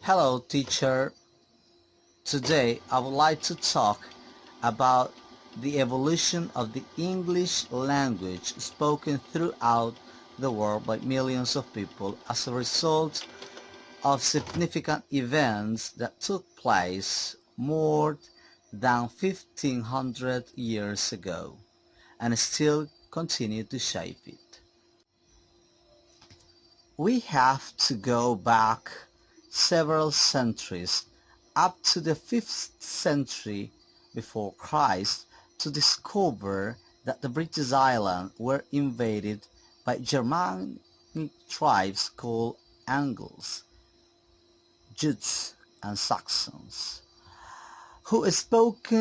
Hello teacher, today I would like to talk about the evolution of the English language spoken throughout the world by millions of people as a result of significant events that took place more than 1500 years ago and still continue to shape it. We have to go back several centuries up to the 5th century before Christ to discover that the British Islands were invaded by Germanic tribes called Angles, Jutes and Saxons, who spoke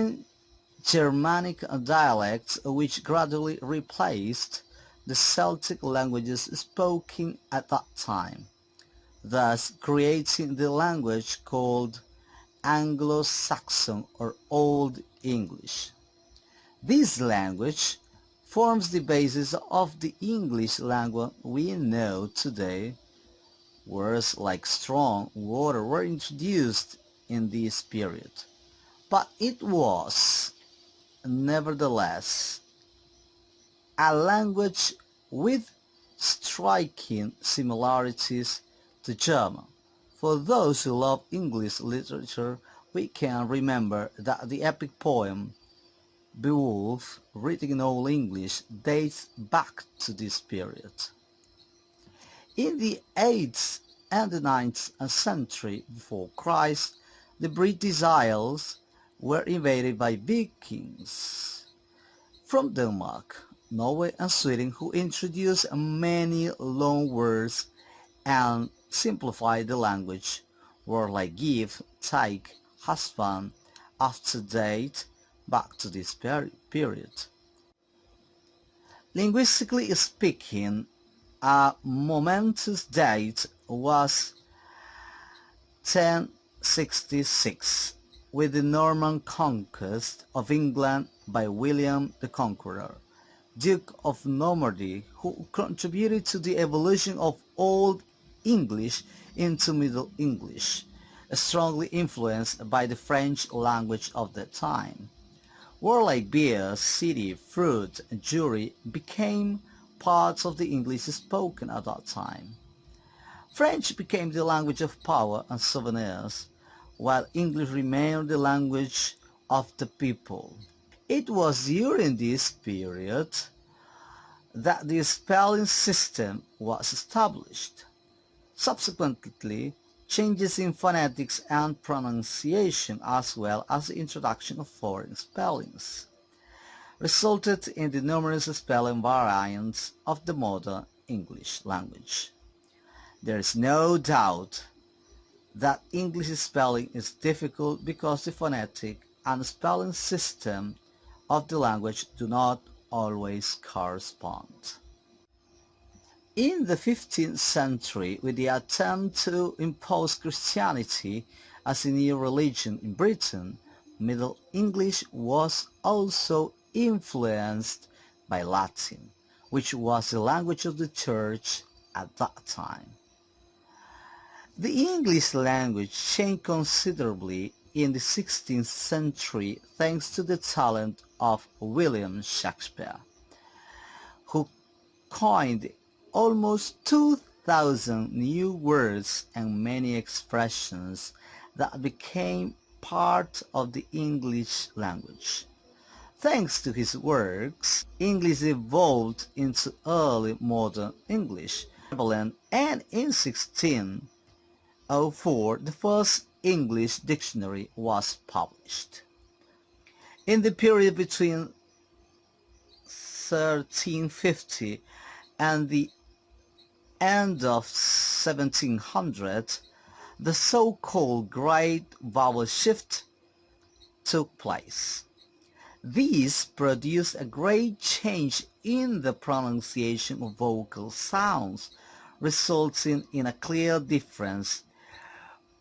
Germanic dialects which gradually replaced the Celtic languages spoken at that time, thus creating the language called Anglo-Saxon or Old English. This language forms the basis of the English language we know today. Words like strong, water were introduced in this period, but it was, nevertheless, a language with striking similarities to German. For those who love English literature, we can remember that the epic poem Beowulf, written in Old English, dates back to this period. In the 8th and the 9th century before Christ, the British Isles were invaded by Vikings from Denmark, Norway and Sweden, who introduced many loan words and simplified the language. Words like give, take, husband, after date back to this period. Linguistically speaking, a momentous date was 1066 with the Norman conquest of England by William the Conqueror, Duke of Normandy, who contributed to the evolution of Old English into Middle English, strongly influenced by the French language of that time. Words like beer, city, fruit, and jewelry became parts of the English spoken at that time. French became the language of power and souvenirs, while English remained the language of the people. It was during this period that the spelling system was established. Subsequently, changes in phonetics and pronunciation as well as the introduction of foreign spellings resulted in the numerous spelling variants of the modern English language. There is no doubt that English spelling is difficult because the phonetic and spelling system of the language do not always correspond. In the 15th century, with the attempt to impose Christianity as a new religion in Britain, Middle English was also influenced by Latin, which was the language of the Church at that time. The English language changed considerably in the 16th century thanks to the talent of William Shakespeare, who coined almost 2,000 new words and many expressions that became part of the English language. Thanks to his works, English evolved into early modern English, and in 1604 the first English dictionary was published. In the period between 1350 and the end of 1700, the so-called Great Vowel Shift took place. This produced a great change in the pronunciation of vocal sounds, resulting in a clear difference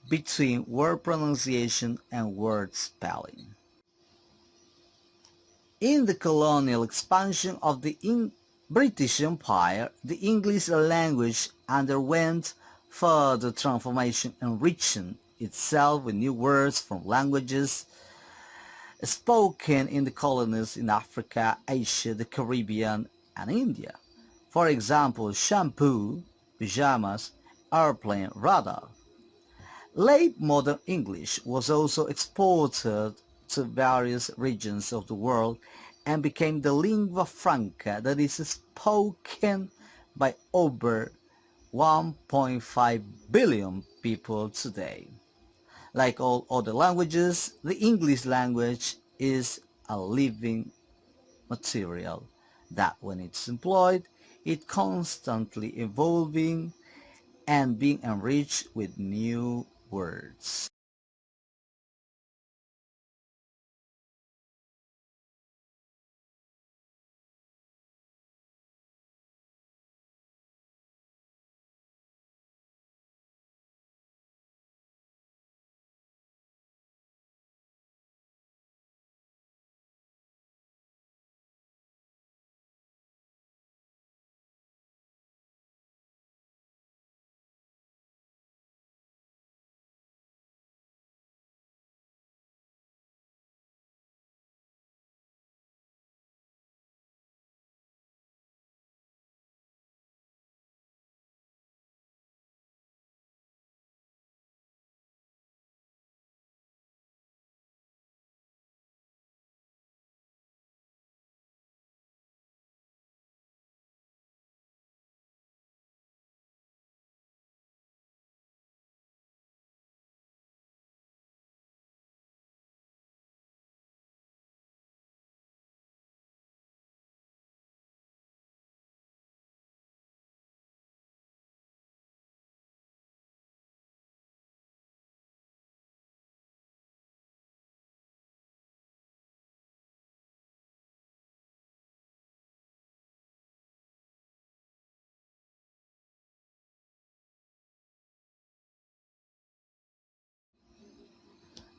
between word pronunciation and word spelling. In the colonial expansion of the British Empire, the English language underwent further transformation, enriching itself with new words from languages spoken in the colonies in Africa, Asia, the Caribbean, and India. For example, shampoo, pajamas, airplane, radar. Late modern English was also exported to various regions of the world and became the lingua franca that is spoken by over 1.5 billion people today. Like all other languages, the English language is a living material that when it's employed, it constantly evolving and being enriched with new words.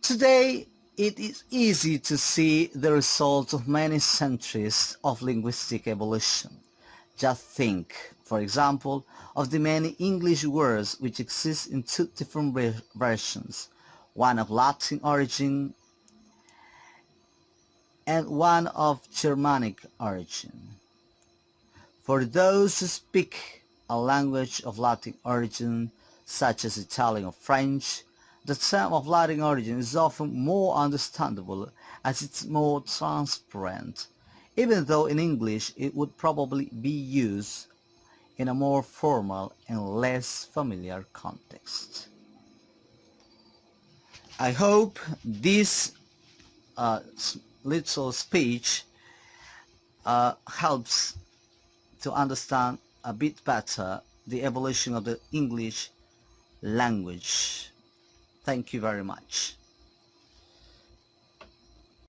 Today, it is easy to see the result of many centuries of linguistic evolution. Just think, for example, of the many English words which exist in two different versions, one of Latin origin and one of Germanic origin. For those who speak a language of Latin origin, such as Italian or French, the term of Latin origin is often more understandable as it's more transparent, even though in English it would probably be used in a more formal and less familiar context. I hope this little speech helps to understand a bit better the evolution of the English language. Thank you very much.